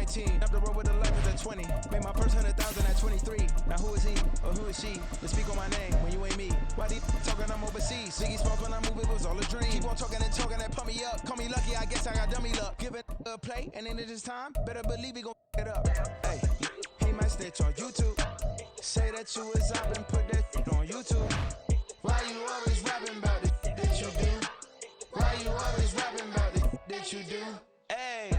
19. Up the road with the life at 20. Made my first 100,000 at 23. Now who is he or who is she? To speak on my name when you ain't me. Why they talking? I'm overseas. Ziggy Smalls when I move, it was all a dream. Keep on talking and pump me up. Call me lucky, I guess I got dummy luck. Give it a play, and then it is time. Better believe he gon' it up. Hey, he might snitch on YouTube. Say that you was up and put that on YouTube. Why you always rapping about it that you do? Why you always rapping about it that you do? Hey,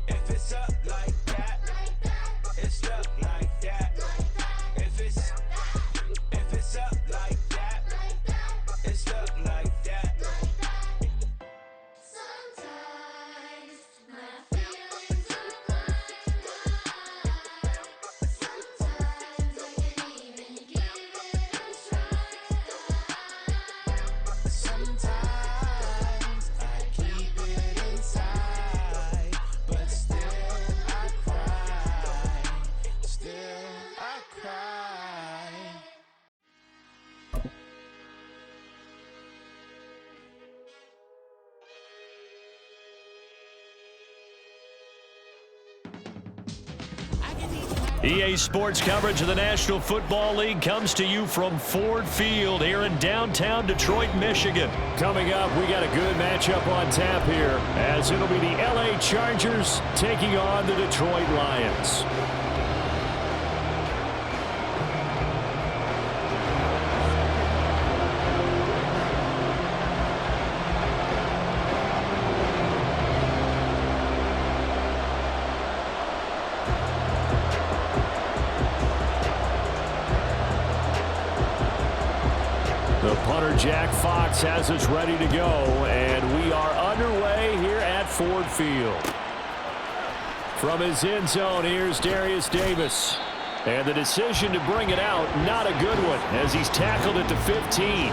if it's up like that, it's up like that. If it's up like that, it's up like that. Sometimes my feelings are blind. Sometimes I can even give it a try. Sometimes I keep it inside, but still I cry. Still I cry. EA Sports coverage of the National Football League comes to you from Ford Field here in downtown Detroit, Michigan. Coming up, we got a good matchup on tap here, as it'll be the LA Chargers taking on the Detroit Lions. The punter, Jack Fox, has us ready to go, and we are underway here at Ford Field. From his end zone, here's Darius Davis. And the decision to bring it out, not a good one, as he's tackled at the 15.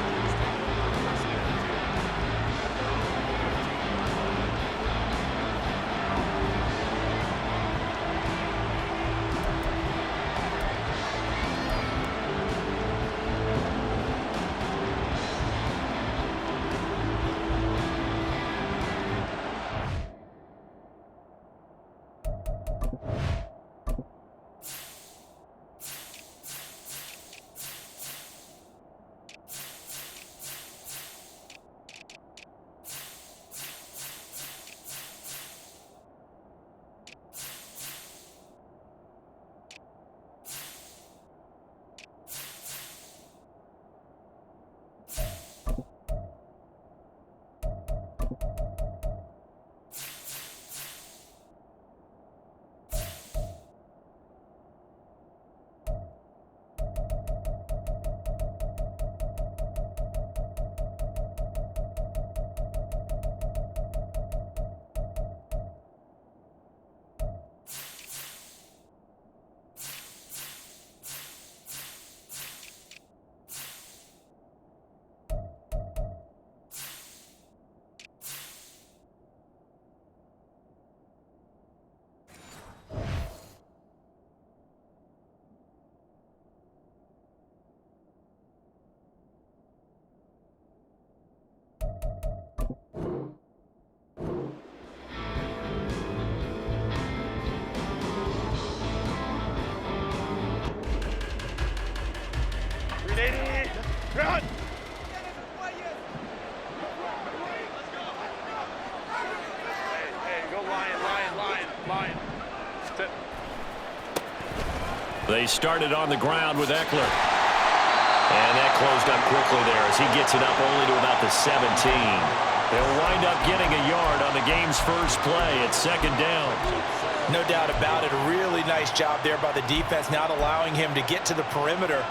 Run! Hey, go Lion. Sit. They started on the ground with Eckler. And that closed up quickly there as he gets it up only to about the 17. They'll wind up getting a yard on the game's first play at second down. No doubt about it. A really nice job there by the defense, not allowing him to get to the perimeter.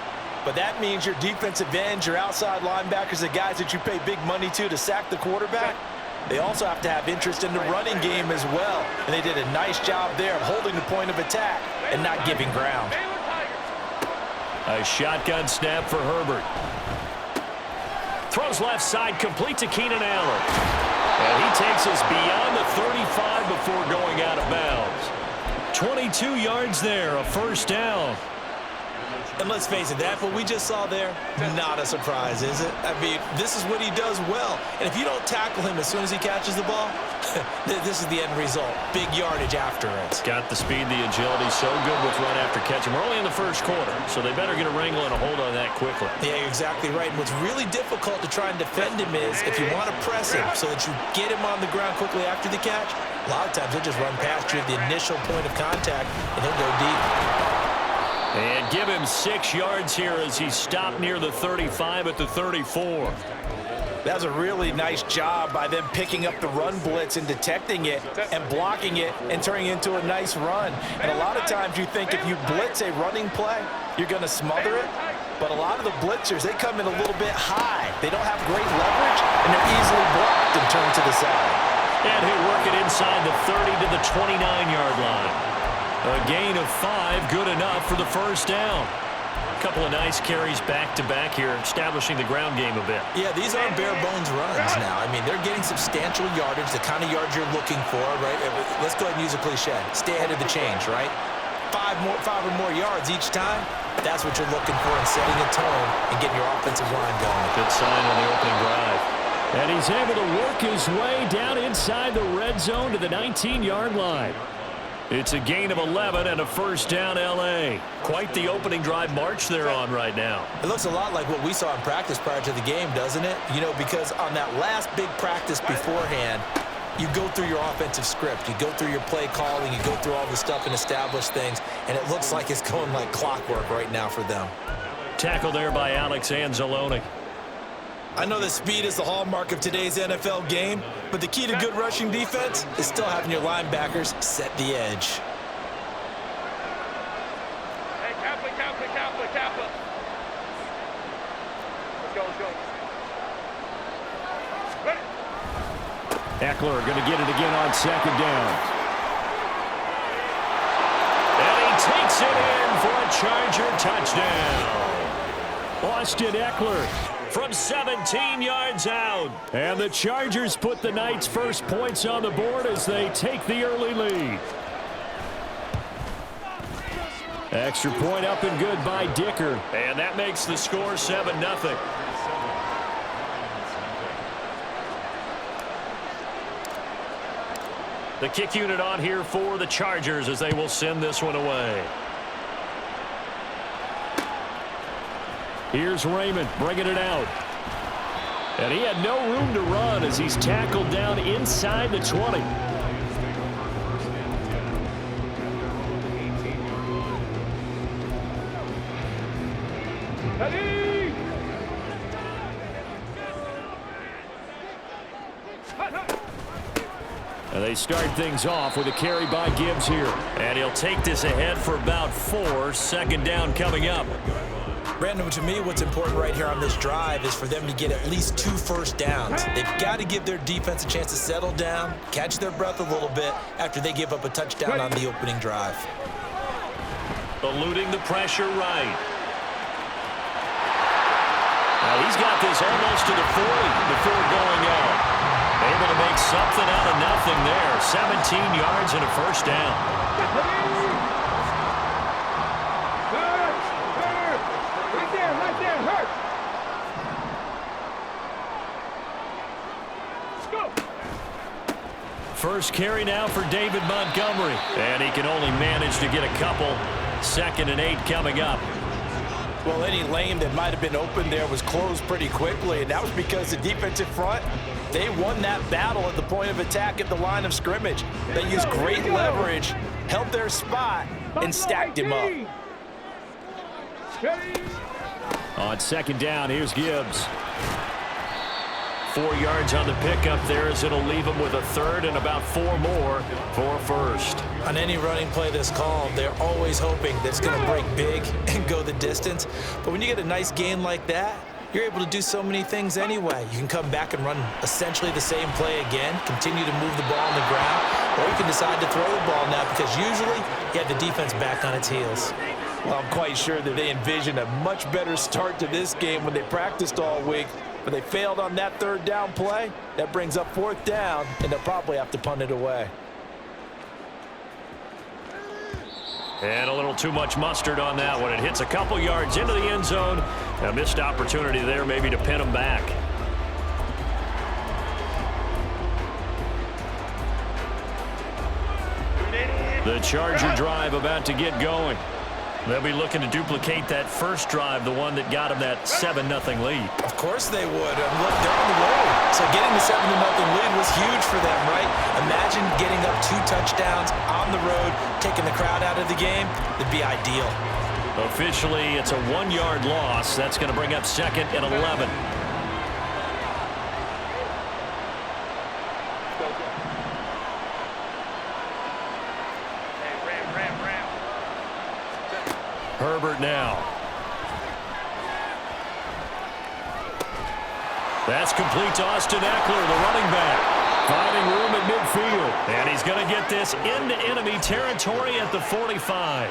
But that means your defensive ends, your outside linebackers, the guys that you pay big money to sack the quarterback, they also have to have interest in the running game as well. And they did a nice job there of holding the point of attack and not giving ground. A shotgun snap for Herbert. Throws left side, complete to Keenan Allen. And he takes us beyond the 35 before going out of bounds. 22 yards there, a first down. And let's face it, that what we just saw there, not a surprise, is it? I mean, this is what he does well. And if you don't tackle him as soon as he catches the ball, this is the end result. Big yardage after it. Got the speed, the agility, so good with run after catch. And we're only in the first quarter, so they better get a wrangle and a hold on that quickly. Yeah, you're exactly right. And what's really difficult to try and defend him is if you want to press him so that you get him on the ground quickly after the catch, a lot of times he'll just run past you at the initial point of contact, and he'll go deep. And give him 6 yards here as he stopped near the 35 at the 34. That was a really nice job by them picking up the run blitz and detecting it and blocking it and turning it into a nice run. And a lot of times you think if you blitz a running play, you're going to smother it. But a lot of the blitzers, they come in a little bit high. They don't have great leverage, and they're easily blocked and turned to the side. And he'll work it inside the 30 to the 29-yard line. A gain of 5, good enough for the first down. A couple of nice carries back-to-back here, establishing the ground game a bit. Yeah, these aren't bare-bones runs now. I mean, they're getting substantial yardage, the kind of yards you're looking for, right? Let's go ahead and use a cliche. Stay ahead of the change, right? 5 or more yards each time, that's what you're looking for in setting a tone and getting your offensive line going. Good sign on the opening drive. And he's able to work his way down inside the red zone to the 19-yard line. It's a gain of 11 and a first down, L.A. Quite the opening drive march they're on right now. It looks a lot like what we saw in practice prior to the game, doesn't it? You know, because on that last big practice beforehand, you go through your offensive script. You go through your play calling. You go through all the stuff and establish things. And it looks like it's going like clockwork right now for them. Tackle there by Alex Anzalone. I know that speed is the hallmark of today's NFL game, but the key to good rushing defense is still having your linebackers set the edge. Hey, Kappa. Let's go. Ready? Eckler going to get it again on second down. And he takes it in for a Charger touchdown. Austin Eckler from 17 yards out. And the Chargers put the Knights' first points on the board as they take the early lead. Extra point up and good by Dicker. And that makes the score 7-0. The kick unit on here for the Chargers as they will send this one away. Here's Raymond bringing it out. And he had no room to run as he's tackled down inside the 20. And they start things off with a carry by Gibbs here. And he'll take this ahead for about 4. Second down coming up. Brandon, to me, what's important right here on this drive is for them to get at least 2 first downs. They've got to give their defense a chance to settle down, catch their breath a little bit after they give up a touchdown on the opening drive. Eluding the pressure right. Now he's got this almost to the 40 before going out. Able to make something out of nothing there. 17 yards and a first down. First carry now for David Montgomery. And he can only manage to get a couple. 2nd and 8 coming up. Well, any lane that might have been open there was closed pretty quickly, and that was because the defensive front, they won that battle at the point of attack at the line of scrimmage. They used great leverage, held their spot, and stacked him up. On second down, here's Gibbs. 4 yards on the pickup there as it'll leave him with a 3rd and about 4 more for first. On any running play that's called, they're always hoping that it's going to break big and go the distance. But when you get a nice gain like that, you're able to do so many things anyway. You can come back and run essentially the same play again, continue to move the ball on the ground, or you can decide to throw the ball now because usually you have the defense back on its heels. Well, I'm quite sure that they envisioned a much better start to this game when they practiced all week. But they failed on that 3rd down play. That brings up 4th down, and they'll probably have to punt it away. And a little too much mustard on that one. It hits a couple yards into the end zone. A missed opportunity there maybe to pin them back. The Charger drive about to get going. They'll be looking to duplicate that first drive, the one that got them that 7-0 lead. Of course they would. Look, they're on the road. So getting the 7-0 lead was huge for them, right? Imagine getting up 2 touchdowns on the road, taking the crowd out of the game. It'd be ideal. Officially, it's a 1-yard loss. That's going to bring up 2nd and 11. Herbert now. That's complete to Austin Eckler, the running back. Finding room at midfield. And he's going to get this into enemy territory at the 45.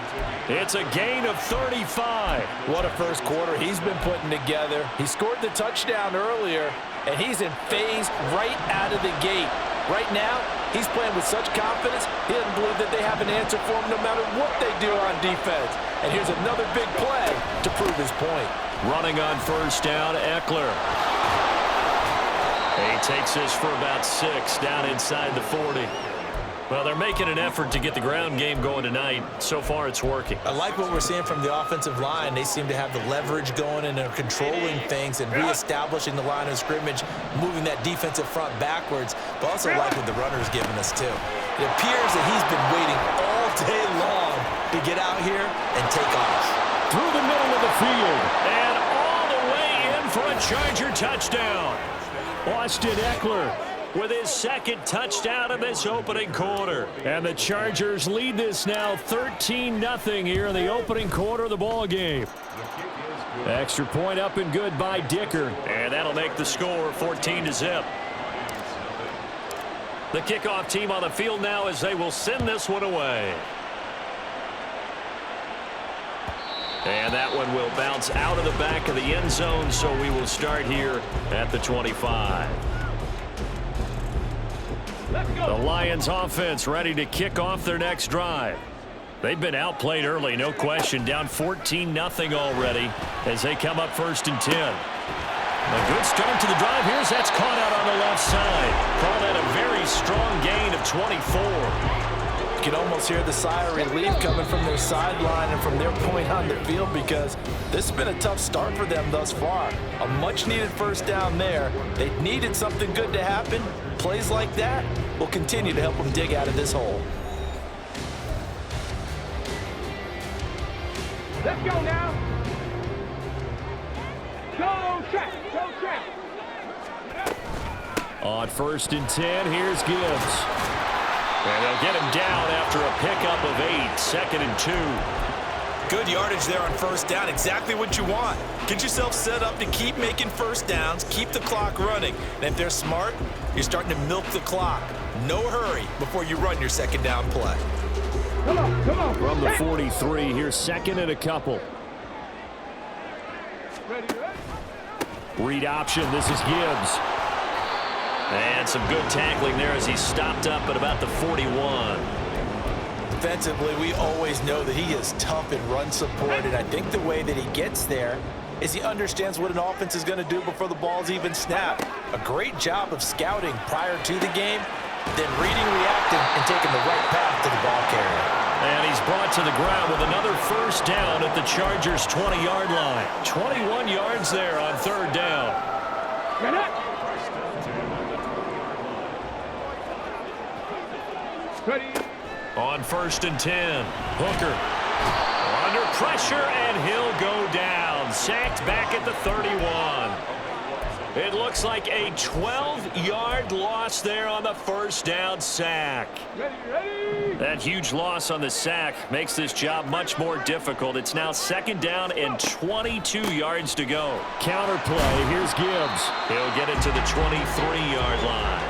It's a gain of 35. What a first quarter he's been putting together. He scored the touchdown earlier, and he's in phase right out of the gate. Right now, he's playing with such confidence, he doesn't believe that they have an answer for him no matter what they do on defense. And here's another big play to prove his point. Running on first down, Eckler. He takes this for about 6 down inside the 40. Well, they're making an effort to get the ground game going tonight. So far, it's working. I like what we're seeing from the offensive line. They seem to have the leverage going and are controlling things and reestablishing the line of scrimmage, moving that defensive front backwards. But also like what the runner's giving us, too. It appears that he's been waiting all day long to get out here and take off. Through the middle of the field and all the way in for a Charger touchdown. Austin Eckler with his 2nd touchdown in this opening quarter. And the Chargers lead this now 13-0 here in the opening quarter of the ball game. Extra point up and good by Dicker. And that'll make the score 14-0. The kickoff team on the field now as they will send this one away. And that one will bounce out of the back of the end zone, so we will start here at the 25. The Lions offense ready to kick off their next drive. They've been outplayed early, no question, down 14-0 already as they come up 1st and 10. A good start to the drive. That's caught out on the left side. Call that a very strong gain of 24. You can almost hear the sigh of relief coming from their sideline and from their point on the field because this has been a tough start for them thus far. A much-needed first down there. They needed something good to happen. Plays like that will continue to help them dig out of this hole. Let's go now. Go track. Go track. On 1st and 10, here's Gibbs. And they'll get him down after a pickup of 8, 2nd and 2. Good yardage there on first down. Exactly what you want. Get yourself set up to keep making first downs, keep the clock running. And if they're smart, you're starting to milk the clock. No hurry before you run your 2nd down play. Come on, come on. From the 43, here's 2nd and a couple. Ready. Read option, this is Gibbs. And some good tackling there as he stopped up at about the 41. Defensively, we always know that he is tough and run support, and I think the way that he gets there is he understands what an offense is going to do before the ball's even snapped. A great job of scouting prior to the game, then reading, reacting, and taking the right path to the ball carrier. And he's brought to the ground with another first down at the Chargers' 20-yard line. 21 yards there on 3rd down. Get up. Ready. On 1st and 10, Hooker under pressure, and he'll go down. Sacked back at the 31. It looks like a 12-yard loss there on the first down sack. Ready. That huge loss on the sack makes this job much more difficult. It's now 2nd down and 22 yards to go. Counter play, here's Gibbs. He'll get it to the 23-yard line.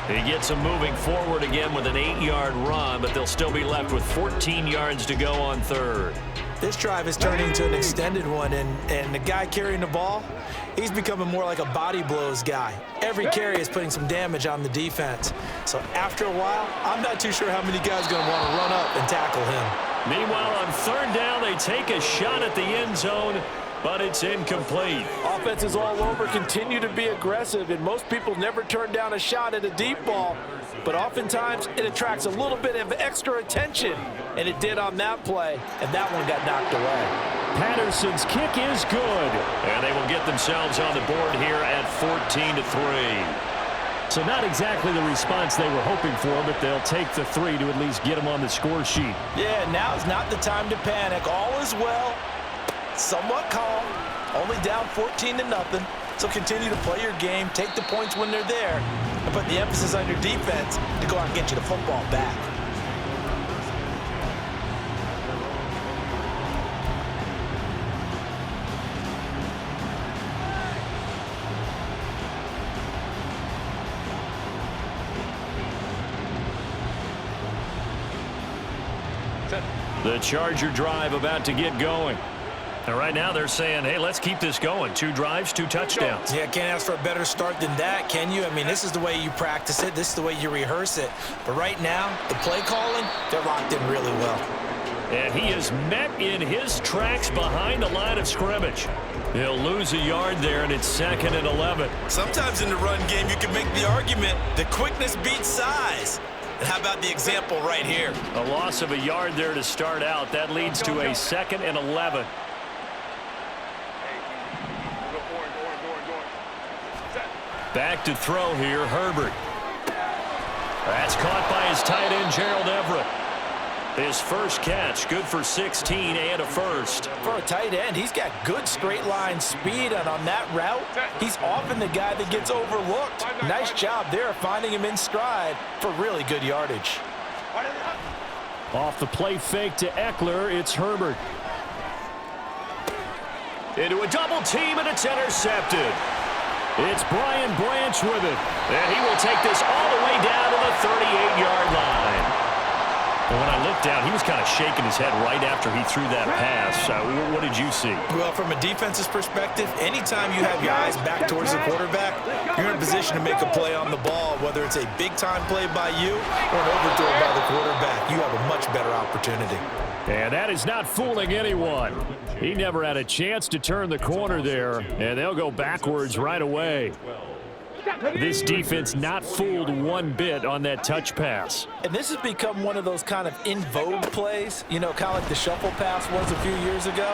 He gets him moving forward again with an 8-yard run, but they'll still be left with 14 yards to go on 3rd. This drive is turning into an extended one, and the guy carrying the ball, he's becoming more like a body blows guy. Every carry is putting some damage on the defense. So after a while, I'm not too sure how many guys are going to want to run up and tackle him. Meanwhile, on 3rd down, they take a shot at the end zone, but it's incomplete. Offense is all over, continue to be aggressive, and most people never turn down a shot at a deep ball, but oftentimes it attracts a little bit of extra attention, and it did on that play, and that one got knocked away. Patterson's kick is good, and they will get themselves on the board here at 14-3. So not exactly the response they were hoping for, but they'll take the 3 to at least get them on the score sheet. Yeah, now is not the time to panic. All is well, somewhat calm, only down 14-0. So continue to play your game, take the points when they're there, and put the emphasis on your defense to go out and get you the football back. The Charger drive about to get going. And right now they're saying, hey, let's keep this going. 2 drives, 2 touchdowns. Yeah, can't ask for a better start than that, can you? I mean, this is the way you practice it. This is the way you rehearse it. But right now, the play calling, they're locked in really well. And he is met in his tracks behind the line of scrimmage. He'll lose a yard there, and it's 2nd and 11. Sometimes in the run game, you can make the argument that quickness beats size. And how about the example right here? A loss of a yard there to start out. That leads to a 2nd and 11. Back to throw here, Herbert. That's caught by his tight end, Gerald Everett. His first catch, good for 16 and a first. For a tight end, he's got good straight line speed, and on that route, he's often the guy that gets overlooked. Nice job there finding him in stride for really good yardage. Off the play fake to Eckler, it's Herbert. Into a double team, and it's intercepted. It's Brian Branch with it, and he will take this all the way down to the 38-yard line. And when I looked down, he was kind of shaking his head right after he threw that pass. What did you see? Well, from a defense's perspective, anytime you have your eyes back towards the quarterback, you're in a position to make a play on the ball, whether it's a big-time play by you or an overthrow by the quarterback. You have a much better opportunity. And that is not fooling anyone. He never had a chance to turn the corner there, and they'll go backwards right away. This defense not fooled one bit on that touch pass. And this has become one of those kind of in vogue plays, you know, kind of like the shuffle pass was a few years ago.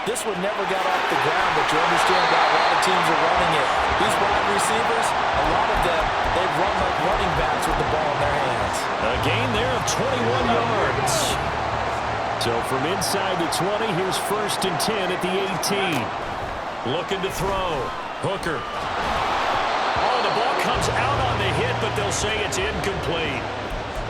This one never got off the ground, but you understand why a lot of teams are running it. These wide receivers, a lot of them, they've run like running backs with the ball in their hands. A gain there of 21 yards. So from inside the 20, here's 1st and 10 at the 18. Looking to throw. Hooker. Oh, the ball comes out on the hit, but they'll say it's incomplete.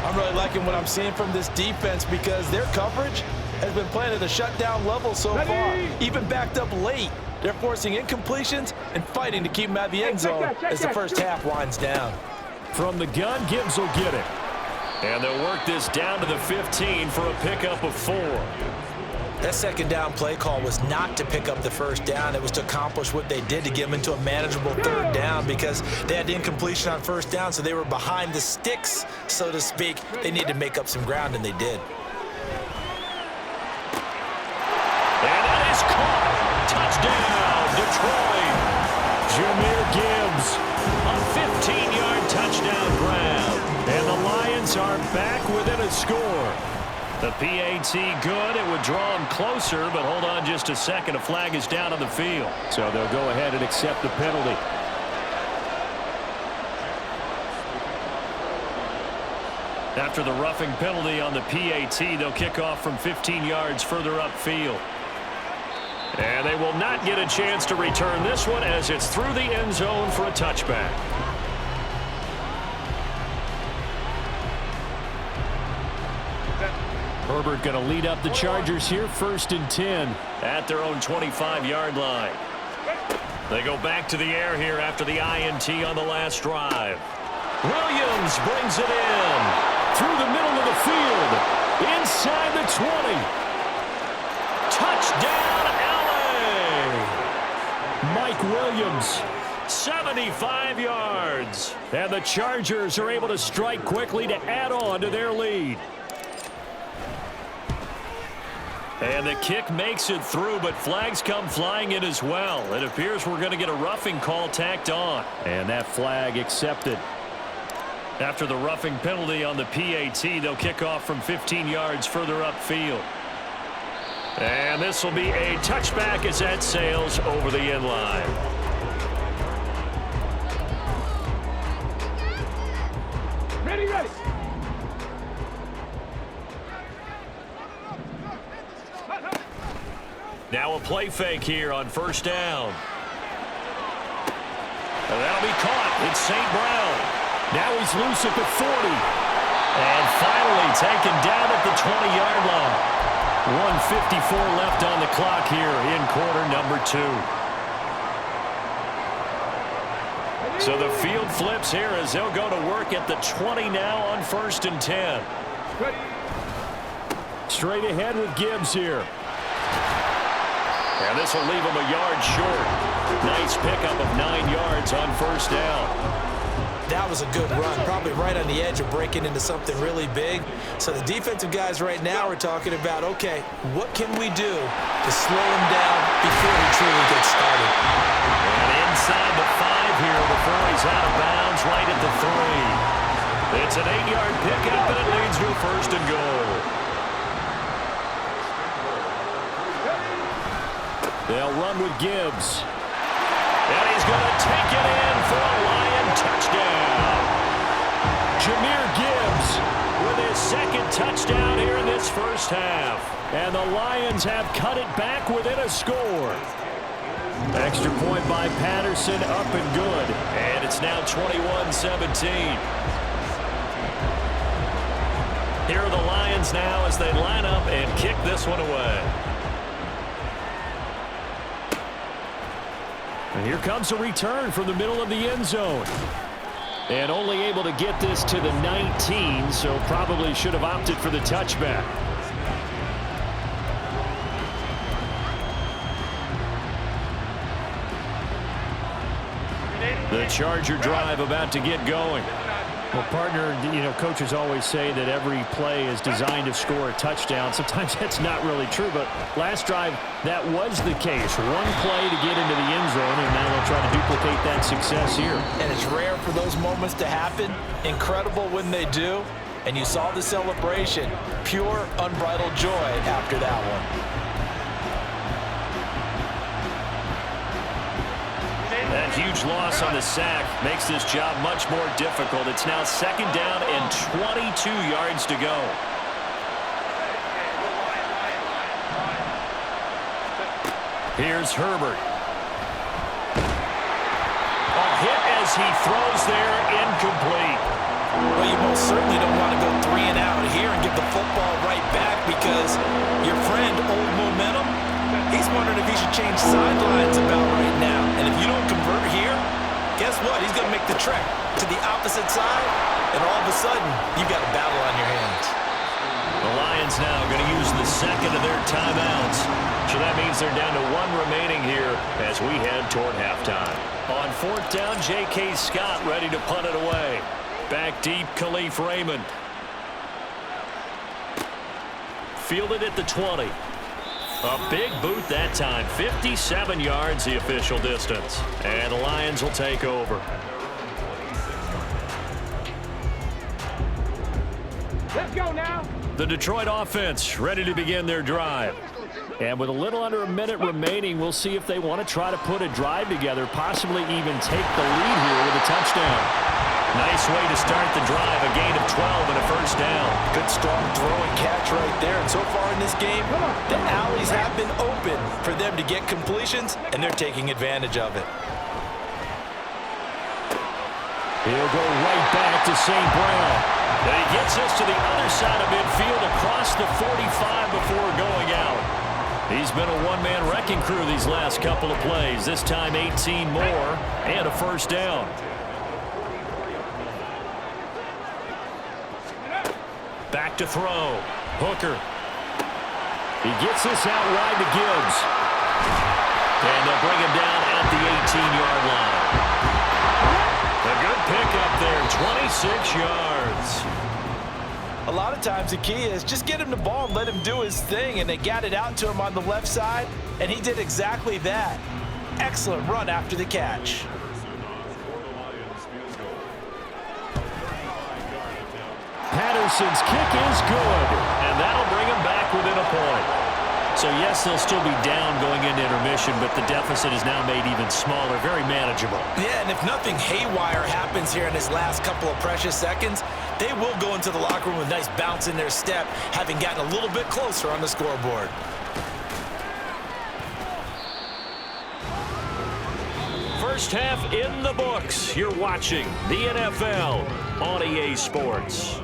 I'm really liking what I'm seeing from this defense because their coverage has been playing at a shutdown level so far. Even backed up late, they're forcing incompletions and fighting to keep them out of the end zone as the first half winds down. From the gun, Gibbs will get it. And they'll work this down to the 15 for a pickup of 4. That second down play call was not to pick up the first down. It was to accomplish what they did to get them into a manageable 3rd down because they had incompletion on 1st down, so they were behind the sticks, so to speak. They needed to make up some ground, and they did. And that is caught. Touchdown, Detroit. Jahmyr Gibbs, a 15-yard touchdown grab. And the Lions are back within a score. The PAT good. It would draw them closer, but hold on just a second. A flag is down on the field. So they'll go ahead and accept the penalty. After the roughing penalty on the PAT, they'll kick off from 15 yards further upfield. And they will not get a chance to return this one as it's through the end zone for a touchback. Herbert going to lead up the Chargers here, 1st and 10 at their own 25-yard line. They go back to the air here after the INT on the last drive. Williams brings it in through the middle of the field, inside the 20. Touchdown, LA! Mike Williams, 75 yards. And the Chargers are able to strike quickly to add on to their lead. And the kick makes it through, but flags come flying in as well. It appears we're going to get a roughing call tacked on. And that flag accepted. After the roughing penalty on the PAT, they'll kick off from 15 yards further upfield. And this will be a touchback as that sails over the end line. Ready, ready. Now a play fake here on first down. And that'll be caught. It's St. Brown. Now he's loose at the 40. And finally taken down at the 20-yard line. 1:54 left on the clock here in quarter number 2. So the field flips here as they'll go to work at the 20 now on 1st and 10. Ready. Straight ahead with Gibbs here. And this will leave him a yard short. Nice pickup of 9 yards on first down. That was a good run, probably right on the edge of breaking into something really big. So the defensive guys right now are talking about, okay, what can we do to slow him down before he truly gets started? And inside the 5 here before he's out of bounds, right at the 3. It's an 8-yard pickup, and it leads to a 1st and goal. They'll run with Gibbs. And he's going to take it in for a Lion touchdown. Jahmyr Gibbs with his 2nd touchdown here in this first half. And the Lions have cut it back within a score. Extra point by Patterson, up and good. And it's now 21-17. Here are the Lions now as they line up and kick this one away. And here comes a return from the middle of the end zone. And only able to get this to the 19, so probably should have opted for the touchback. The Charger drive about to get going. Well, partner, coaches always say that every play is designed to score a touchdown. Sometimes that's not really true, but last drive, that was the case. One play to get into the end zone, and now they'll try to duplicate that success here. And it's rare for those moments to happen. Incredible when they do. And you saw the celebration. Pure, unbridled joy after that one. That huge loss on the sack makes this job much more difficult. It's now 2nd down and 22 yards to go. Here's Herbert. A hit as he throws there, incomplete. Well, you most certainly don't want to go 3 and out here and give the football right back because your friend, Old Momentum, he's wondering if he should change sidelines about right now. And if you don't convert here, guess what? He's going to make the trek to the opposite side, and all of a sudden, you've got a battle on your hands. The Lions now going to use the 2nd of their timeouts. So that means they're down to 1 remaining here as we head toward halftime. On 4th down, J.K. Scott ready to punt it away. Back deep, Khalif Raymond. Fielded at the 20. A big boot that time. 57 yards the official distance. And the Lions will take over. Let's go now. The Detroit offense ready to begin their drive. And with a little under a minute remaining, we'll see if they want to try to put a drive together, possibly even take the lead here with a touchdown. Nice way to start the drive, a gain of 12 and a 1st down. Good, strong throw and catch right there. And so far in this game, the alleys have been open for them to get completions, and they're taking advantage of it. He'll go right back to St. Brown. And he gets us to the other side of midfield across the 45 before going out. He's been a one-man wrecking crew these last couple of plays. This time 18 more and a 1st down. Back to throw. Hooker. He gets this out wide to Gibbs. And they'll bring him down at the 18-yard line. A good pickup there, 26 yards. A lot of times the key is just get him the ball and let him do his thing, and they got it out to him on the left side, and he did exactly that. Excellent run after the catch. Patterson's kick is good, and that'll bring him back within a point. So, yes, they'll still be down going into intermission, but the deficit is now made even smaller, very manageable. Yeah, and if nothing haywire happens here in his last couple of precious seconds, they will go into the locker room with a nice bounce in their step, having gotten a little bit closer on the scoreboard. First half in the books. You're watching the NFL on EA Sports.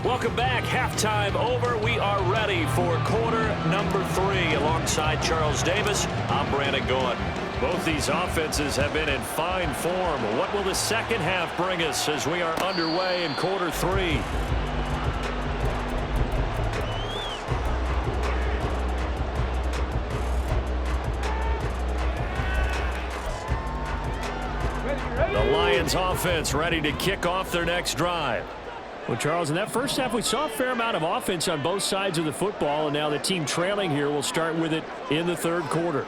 Welcome back. Halftime over. We are ready for quarter number 3. Alongside Charles Davis, I'm Brandon Gaudin. Both these offenses have been in fine form. What will the second half bring us as we are underway in quarter 3? The Lions offense ready to kick off their next drive. Well, Charles, in that first half, we saw a fair amount of offense on both sides of the football, and now the team trailing here will start with it in the third quarter.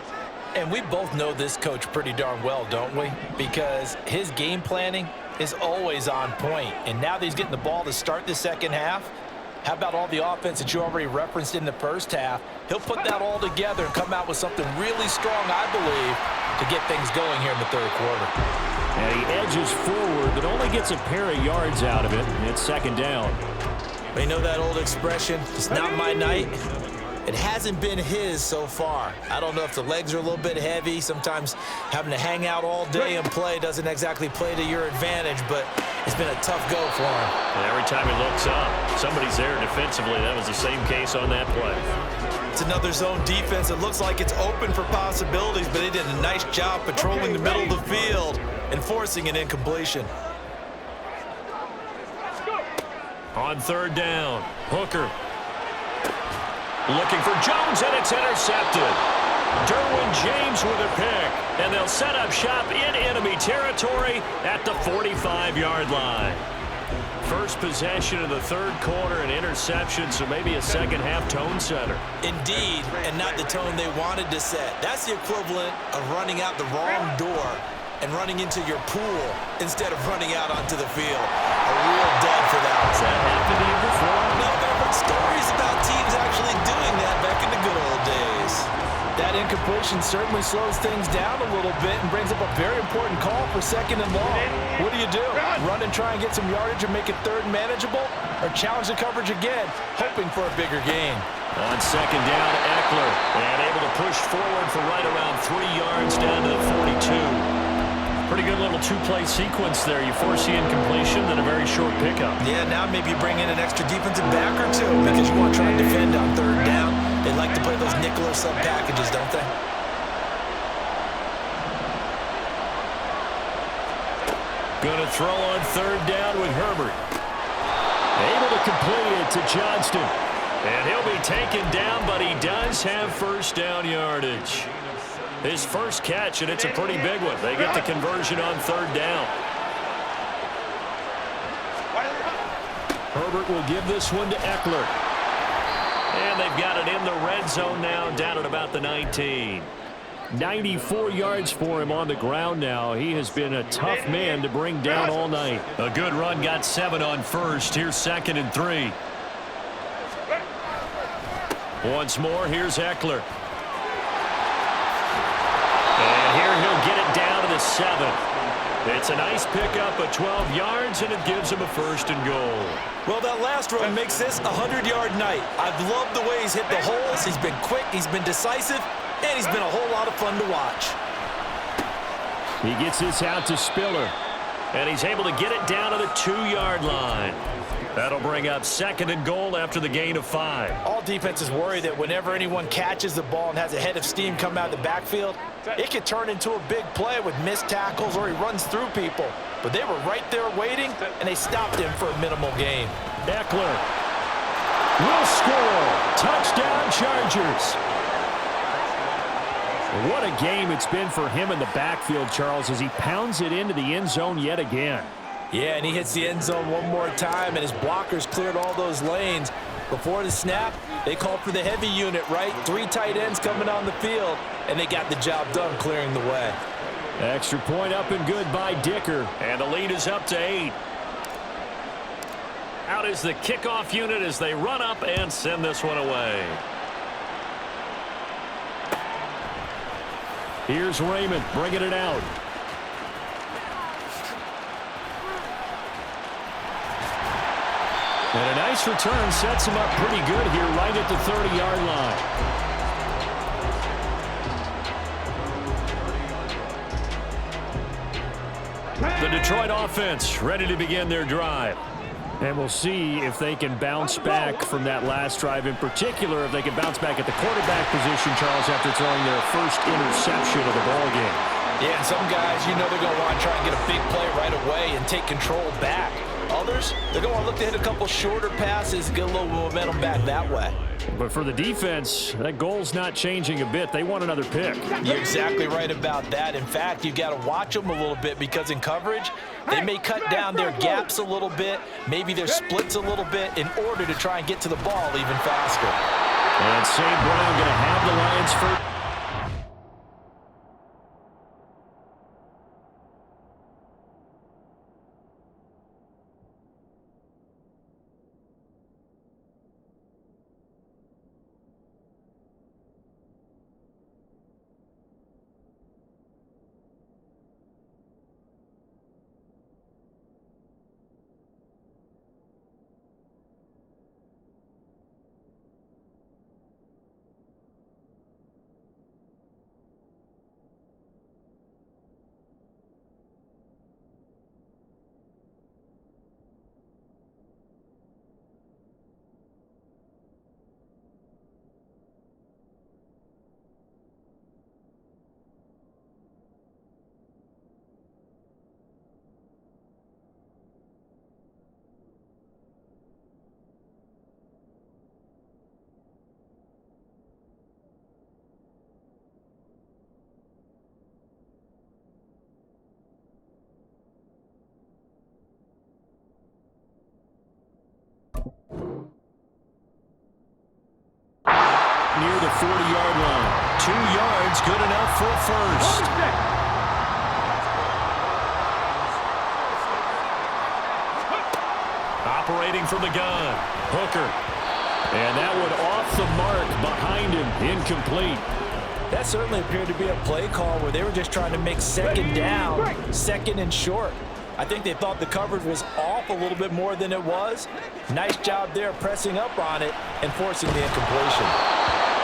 And we both know this coach pretty darn well, don't we? Because his game planning is always on point. And now that he's getting the ball to start the second half, how about all the offense that you already referenced in the first half? He'll put that all together and come out with something really strong, I believe, to get things going here in the third quarter. And he edges forward, but only gets a pair of yards out of it. It's second down. You know that old expression, it's not my night? It hasn't been his so far. I don't know if the legs are a little bit heavy. Sometimes having to hang out all day and play doesn't exactly play to your advantage, but it's been a tough go for him. And every time he looks up, somebody's there defensively. That was the same case on that play. It's another zone defense. It looks like it's open for possibilities, but they did a nice job patrolling the middle of the field and forcing an incompletion. On third down, Hooker looking for Jones, and it's intercepted. Derwin James with a pick, and they'll set up shop in enemy territory at the 45-yard line. First possession of the third quarter, an interception, so maybe a second-half tone setter. Indeed, and not the tone they wanted to set. That's the equivalent of running out the wrong door and running into your pool instead of running out onto the field. A real dud for that. Has that happened to you before? No, but I've heard stories about teams actually doing that back in the good old days. That incompletion certainly slows things down a little bit and brings up a very important call for second and long. What do? Run and try and get some yardage and make it third manageable, or challenge the coverage again, hoping for a bigger gain? On second down, Eckler, and able to push forward for right around 3 yards down to the 42. Pretty good little two-play sequence there. You force the incompletion, then a very short pickup. Yeah, now maybe you bring in an extra defensive back or two because you want to try and defend on third down. They like to play those nickel or sub packages, don't they? Going to throw on third down with Herbert. Able to complete it to Johnston. And he'll be taken down, but he does have first down yardage. His first catch, and it's a pretty big one. They get the conversion on third down. Herbert will give this one to Eckler. And they've got it in the red zone now, down at about the 19. 94 yards for him on the ground now. He has been a tough man to bring down all night. A good run, got 7 on first. Here's second and 3. Once more, here's Eckler. And here he'll get it down to the 7. It's a nice pickup of 12 yards, and it gives him a first and goal. Well, that last run makes this a 100-yard night. I've loved the way he's hit the holes. He's been quick, he's been decisive, and he's been a whole lot of fun to watch. He gets this out to Spiller, and he's able to get it down to the 2-yard line. That'll bring up second and goal after the gain of 5. All defenses worry that whenever anyone catches the ball and has a head of steam come out of the backfield, it could turn into a big play with missed tackles or he runs through people. But they were right there waiting, and they stopped him for a minimal gain. Eckler. will score. Touchdown, Chargers. What a game it's been for him in the backfield, Charles, as he pounds it into the end zone yet again. Yeah, and he hits the end zone one more time, and his blockers cleared all those lanes. Before the snap, they called for the heavy unit, right? 3 tight ends coming on the field, and they got the job done clearing the way. Extra point up and good by Dicker. And the lead is up to 8. Out is the kickoff unit as they run up and send this one away. Here's Raymond bringing it out. And a nice return sets him up pretty good here right at the 30-yard line. The Detroit offense ready to begin their drive. And we'll see if they can bounce back from that last drive, in particular if they can bounce back at the quarterback position, Charles, after throwing their first interception of the ballgame. Yeah, and some guys, you know they're going to want to try and get a big play right away and take control back. Others, they're going to look to hit a couple shorter passes, get a little momentum back that way. But for the defense, that goal's not changing a bit. They want another pick. You're exactly right about that. In fact, you've got to watch them a little bit because in coverage, they may cut down their gaps a little bit, maybe their splits a little bit in order to try and get to the ball even faster. And St. Brown going to have the Lions first. Near the 40-yard line. 2 yards, good enough for a first. Operating from the gun, Hooker. And that one off the mark behind him, incomplete. That certainly appeared to be a play call where they were just trying to make second down, second and short. I think they thought the coverage was off a little bit more than it was. Nice job there pressing up on it and forcing the incompletion.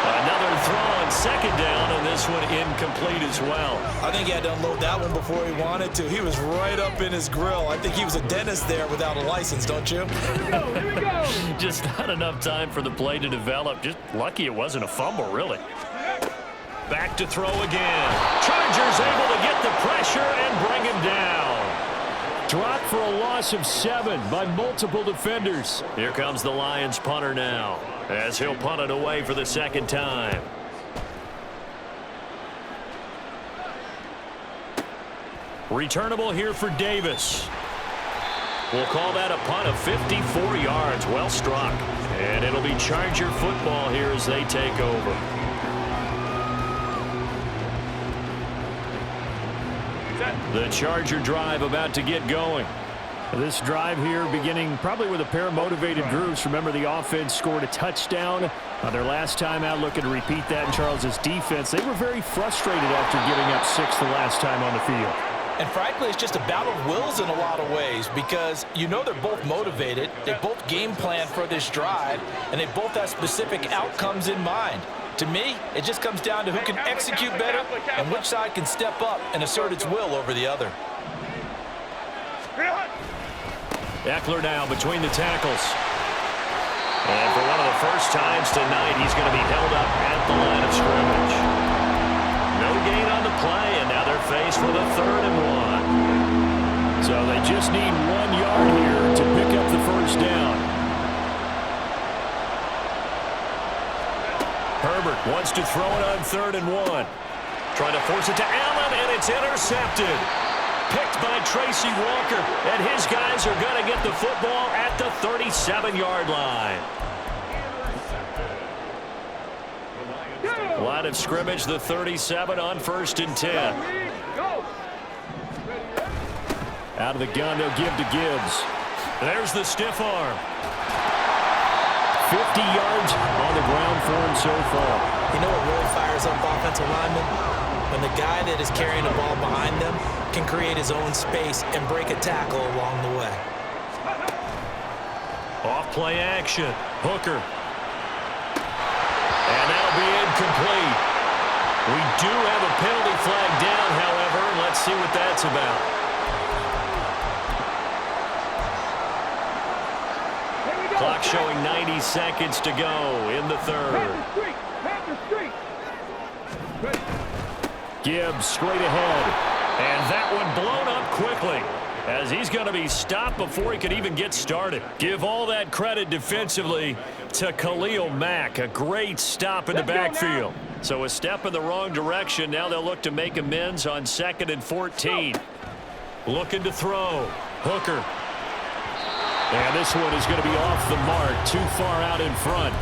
Another throw on second down, and this one incomplete as well. I think he had to unload that one before he wanted to. He was right up in his grill. I think he was a dentist there without a license, don't you? Here we go. Just not enough time for the play to develop. Just lucky it wasn't a fumble, really. Back to throw again. Chargers able to get the pressure and bring him down. Dropped for a loss of 7 by multiple defenders. Here comes the Lions punter now, as he'll punt it away for the second time. Returnable here for Davis. We'll call that a punt of 54 yards. Well struck. And it'll be Charger football here as they take over. The Charger drive about to get going. This drive here beginning probably with a pair of motivated groups. Remember, the offense scored a touchdown on their last time out. Looking to repeat that in Charles's defense. They were very frustrated after giving up 6 the last time on the field. And frankly, it's just a battle of wills in a lot of ways because you know they're both motivated. They both game plan for this drive, and they both have specific outcomes in mind. To me, it just comes down to who can execute better and which side can step up and assert its will over the other. Eckler now between the tackles. And for one of the first times tonight, he's going to be held up at the line of scrimmage. No gain on the play, and now they're faced with a 3rd and 1. So they just need 1 yard here to pick up the first down. Herbert wants to throw it on 3rd and 1. Trying to force it to Allen, and it's intercepted. Picked by Tracy Walker, and his guys are going to get the football at the 37-yard line. Line of scrimmage, the 37 on 1st and 10. Out of the gun, they'll give to Gibbs. There's the stiff arm. 50 yards on the ground for him so far. You know what really fires up offensive linemen? When the guy that is carrying the ball behind them can create his own space and break a tackle along the way. Off play action. Hooker. And that'll be incomplete. We do have a penalty flag down, however. Let's see what that's about. Clock showing 90 seconds to go in the 3rd. Gibbs straight ahead. And that one blown up quickly, as he's going to be stopped before he could even get started. Give all that credit defensively to Khalil Mack. A great stop in the backfield. So a step in the wrong direction. Now they'll look to make amends on 2nd and 14. Looking to throw. Hooker. And this one is going to be off the mark. Too far out in front.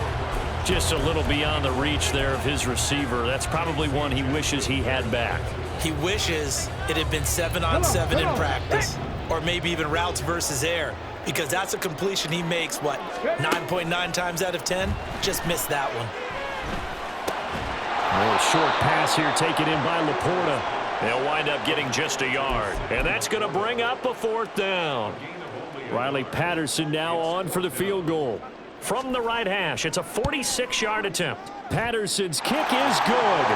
Just a little beyond the reach there of his receiver. That's probably one he wishes he had back. He wishes it had been 7-on-7 in practice, or maybe even routes versus air, because that's a completion he makes, what, 9.9 times out of 10? Just missed that one. A short pass here taken in by Laporta. They'll wind up getting just a yard. And that's going to bring up a 4th down. Riley Patterson now on for the field goal. From the right hash, it's a 46-yard attempt. Patterson's kick is good.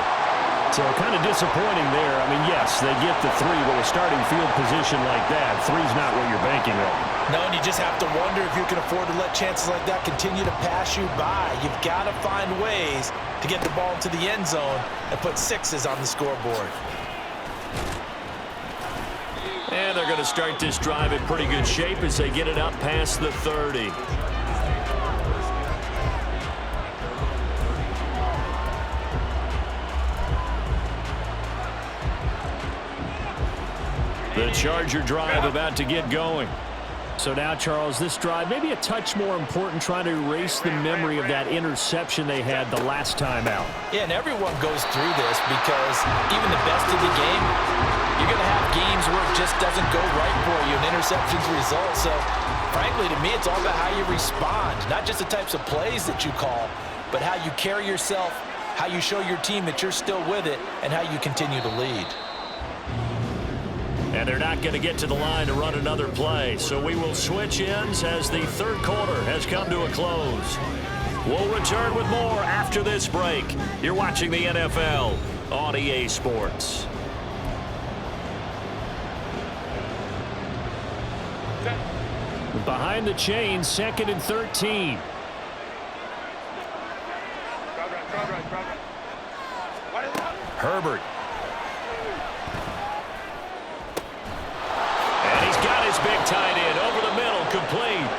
So kind of disappointing there. I mean, yes, they get the 3, but a starting field position like that, 3's not what you're banking on. No, and you just have to wonder if you can afford to let chances like that continue to pass you by. You've got to find ways to get the ball into the end zone and put 6s on the scoreboard. And they're going to start this drive in pretty good shape as they get it up past the 30. The Charger drive about to get going. So now, Charles, this drive maybe a touch more important, trying to erase the memory of that interception they had the last time out. Yeah, and everyone goes through this because even the best of the game, you're going to have games where it just doesn't go right for you and interceptions result. So, frankly, to me, it's all about how you respond, not just the types of plays that you call, but how you carry yourself, how you show your team that you're still with it, and how you continue to lead. And they're not going to get to the line to run another play. So we will switch ends as the 3rd quarter has come to a close. We'll return with more after this break. You're watching the NFL on EA Sports. Behind the chains, 2nd and 13. Herbert. Big tight end over the middle, complete.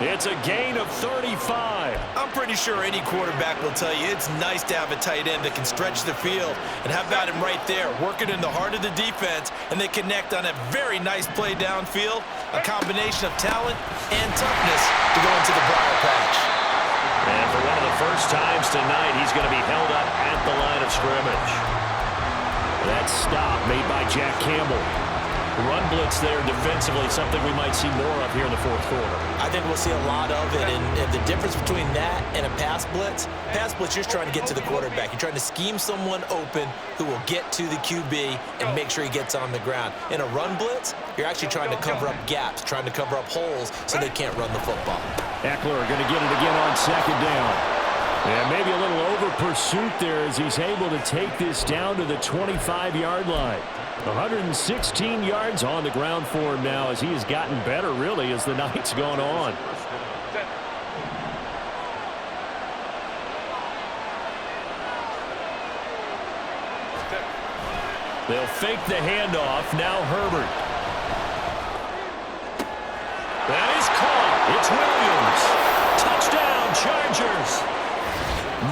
It's a gain of 35. I'm pretty sure any quarterback will tell you it's nice to have a tight end that can stretch the field. And how about him right there, working in the heart of the defense, and they connect on a very nice play downfield, a combination of talent and toughness to go into the briar patch. And for one of the first times tonight, he's going to be held up at the line of scrimmage. That stop made by Jack Campbell. Run blitz there defensively, something we might see more of here in the 4th quarter. I think we'll see a lot of it, and the difference between that and a pass blitz, you're just trying to get to the quarterback. You're trying to scheme someone open who will get to the QB and make sure he gets on the ground. In a run blitz, you're actually trying to cover up gaps, trying to cover up holes so they can't run the football. Eckler going to get it again on 2nd down. And maybe a little over pursuit there as he's able to take this down to the 25-yard line. 116 yards on the ground for him now as he has gotten better, really, as the night's gone on. They'll fake the handoff. Now Herbert. That is caught. It's Williams. Touchdown, Chargers.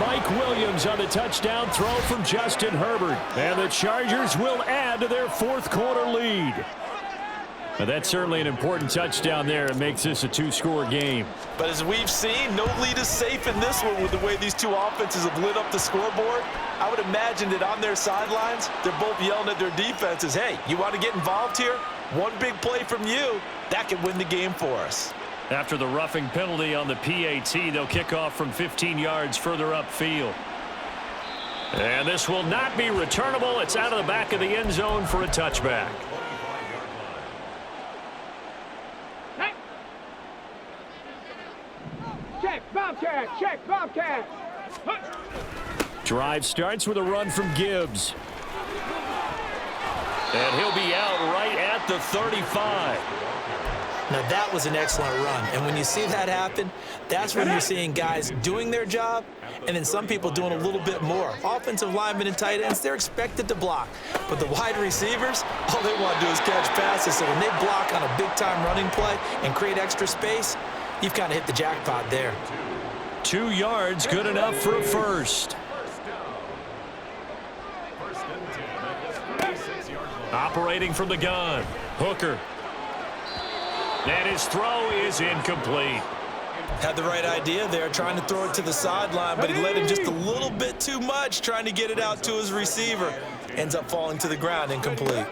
Mike Williams on the touchdown throw from Justin Herbert. And the Chargers will add to their fourth quarter lead. Now, that's certainly an important touchdown there. It makes this a two-score game. But as we've seen, no lead is safe in this one with the way these two offenses have lit up the scoreboard. I would imagine that on their sidelines, they're both yelling at their defenses, hey, you want to get involved here? One big play from you, that could win the game for us. After the roughing penalty on the PAT, they'll kick off from 15 yards further upfield. And this will not be returnable. It's out of the back of the end zone for a touchback. Check, Bobcat, check, Bobcat. Drive starts with a run from Gibbs. And he'll be out right at the 35. Now, that was an excellent run. And when you see that happen, that's when you're seeing guys doing their job and then some people doing a little bit more. Offensive linemen and tight ends, they're expected to block. But the wide receivers, all they want to do is catch passes. So when they block on a big-time running play and create extra space, you've kind of hit the jackpot there. 2 yards, good enough for a first. Operating from the gun, Hooker. And his throw is incomplete. Had the right idea there, trying to throw it to the sideline, but he let him just a little bit too much, trying to get it out to his receiver. Ends up falling to the ground, incomplete.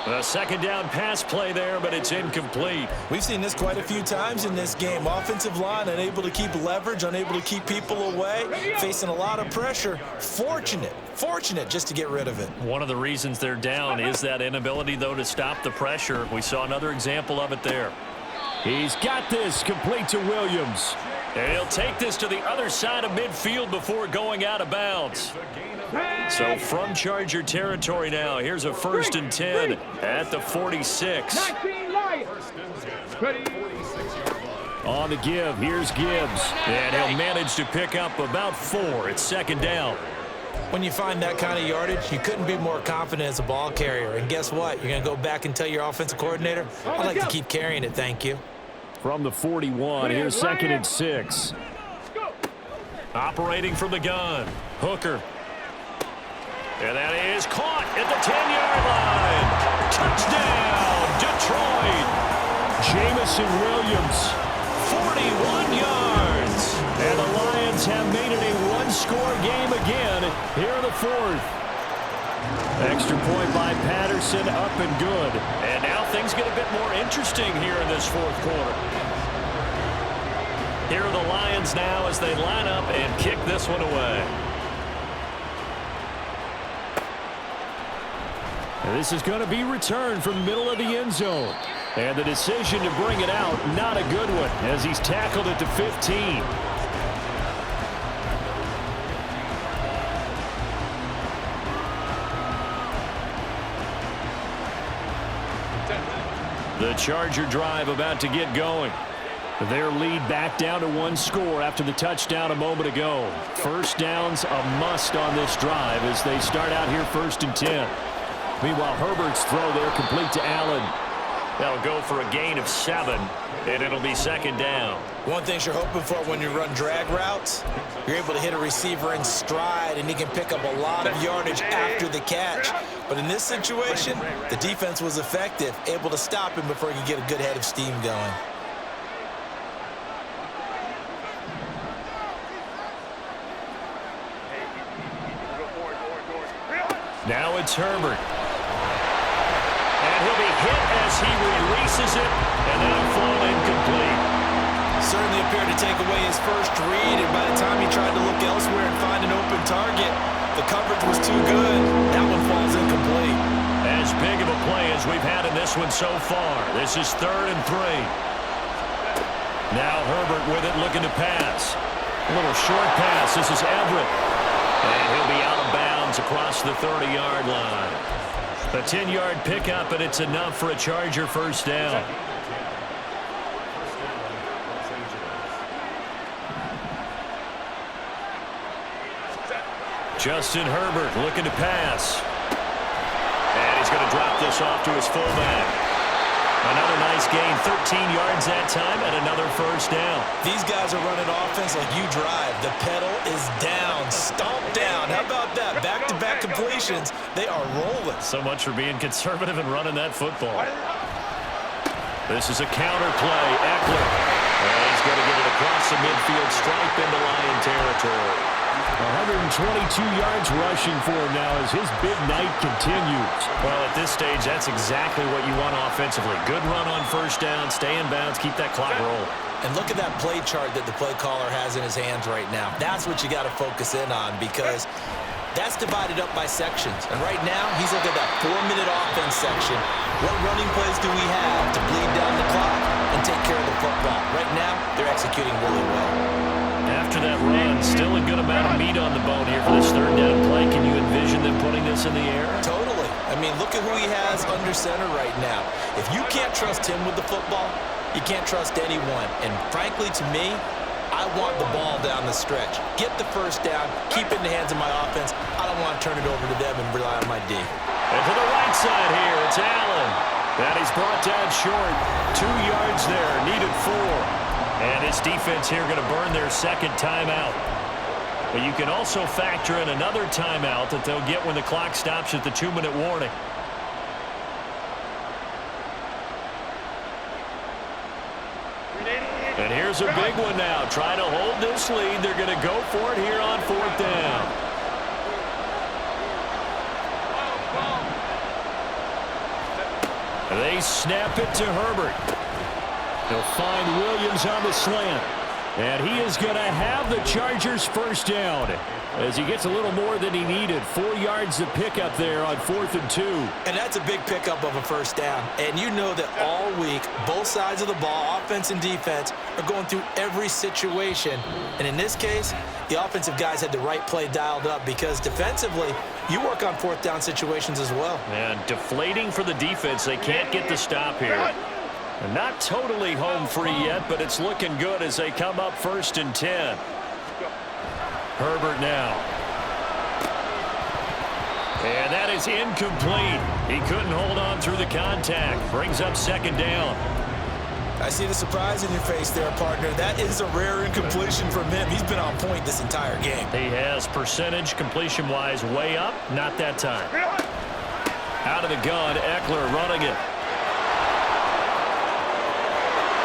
A second down pass play there, but it's incomplete. We've seen this quite a few times in this game. Offensive line unable to keep leverage, unable to keep people away, facing a lot of pressure. Fortunate just to get rid of it. One of the reasons they're down is that inability, though, to stop the pressure. We saw another example of it there. He's got this complete to Williams. And he'll take this to the other side of midfield before going out of bounds. So from Charger territory now, here's a 1st and 10 at the 46. 19 Lions. Ready. On the give, here's Gibbs. And he'll manage to pick up about 4. It's second down. When you find that kind of yardage, you couldn't be more confident as a ball carrier. And guess what? You're going to go back and tell your offensive coordinator, I'd like to keep carrying it, thank you. From the 41, here's 2nd and 6. Operating from the gun, Hooker. And that is caught at the 10-yard line. Touchdown, Detroit. Jamison Williams, 41 yards. And the Lions have made it a one-score game again here in the 4th. Extra point by Patterson, up and good. And now things get a bit more interesting here in this 4th quarter. Here are the Lions now as they line up and kick this one away. And this is going to be returned from the middle of the end zone. And the decision to bring it out, not a good one, as he's tackled at the 15. The Charger drive about to get going. Their lead back down to 1 score after the touchdown a moment ago. First down's a must on this drive as they start out here 1st and 10. Meanwhile, Herbert's throw there complete to Allen. They'll go for a gain of 7, and it'll be second down. One thing you're hoping for when you run drag routes, you're able to hit a receiver in stride, and he can pick up a lot of yardage after the catch. But in this situation, the defense was effective, able to stop him before he could get a good head of steam going. Now it's Herbert. And he'll be hit as he releases it, and that'll fall incomplete. Certainly appeared to take away his first read, and by the time he tried to look elsewhere and find an open target, the coverage was too good. That one falls incomplete. As big of a play as we've had in this one so far. This is 3rd and 3. Now Herbert with it, looking to pass. A little short pass. This is Everett. And he'll be out of bounds across the 30-yard line. A 10-yard pickup, and it's enough for a Charger first down. Justin Herbert looking to pass. And he's going to drop this off to his fullback. Another nice gain, 13 yards that time, and another first down. These guys are running offense like you drive. The pedal is down, stomp down. How about that? Back-to-back completions. They are rolling. So much for being conservative and running that football. This is a counter play. Eckler. And he's going to get it across the midfield stripe into Lion territory. 122 yards rushing for him now as his big night continues. Well, at this stage, that's exactly what you want offensively. Good run on first down, stay in bounds, keep that clock rolling. And look at that play chart that the play caller has in his hands right now. That's what you got to focus in on because that's divided up by sections. And right now, he's looking at that 4-minute offense section. What running plays do we have to bleed down the clock and take care of the football? Right now, they're executing really well. After that run, still a good amount of meat on the bone here for this third down play. Can you envision them putting this in the air? Totally. I mean, look at who he has under center right now. If you can't trust him with the football, you can't trust anyone. And frankly, to me, I want the ball down the stretch. Get the first down, keep it in the hands of my offense. I don't want to turn it over to them and rely on my D. And to the right side here, it's Allen. That he's brought down short. 2 yards there, needed 4. And his defense here going to burn their second timeout. But you can also factor in another timeout that they'll get when the clock stops at the 2-minute warning. And here's a big one now. Trying to hold this lead. They're going to go for it here on 4th down. They snap it to Herbert. He'll find Williams on the slant. And he is going to have the Chargers first down as he gets a little more than he needed. 4 yards to pick up there on 4th and 2. And that's a big pickup of a first down. And you know that all week, both sides of the ball, offense and defense, are going through every situation. And in this case, the offensive guys had the right play dialed up because defensively, you work on 4th down situations as well. And deflating for the defense. They can't get the stop here. And not totally home free yet, but it's looking good as they come up 1st and 10. Herbert now. And that is incomplete. He couldn't hold on through the contact. Brings up 2nd down. I see the surprise in your face there, partner. That is a rare incompletion from him. He's been on point this entire game. He has percentage completion-wise way up. Not that time. Out of the gun, Eckler running it.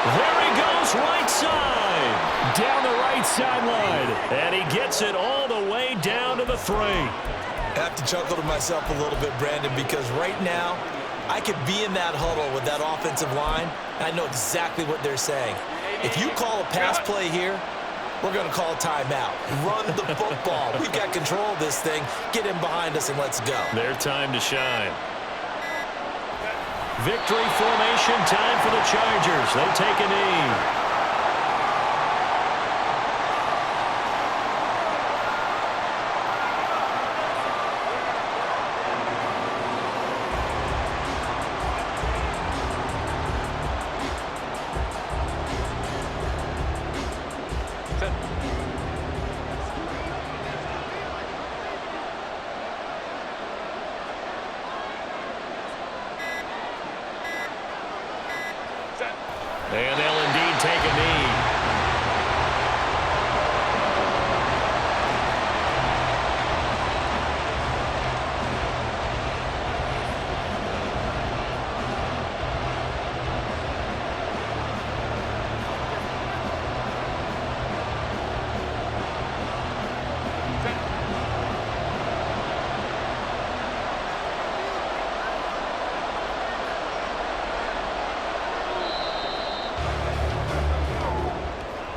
There he goes, right side. Down the right sideline. And he gets it all the way down to the 3. I have to chuckle to myself a little bit, Brandon, because right now, I could be in that huddle with that offensive line, and I know exactly what they're saying. If you call a pass play here, we're going to call a timeout. Run the football. We've got control of this thing. Get him behind us and let's go. Their time to shine. Victory formation time for the Chargers. They take a knee.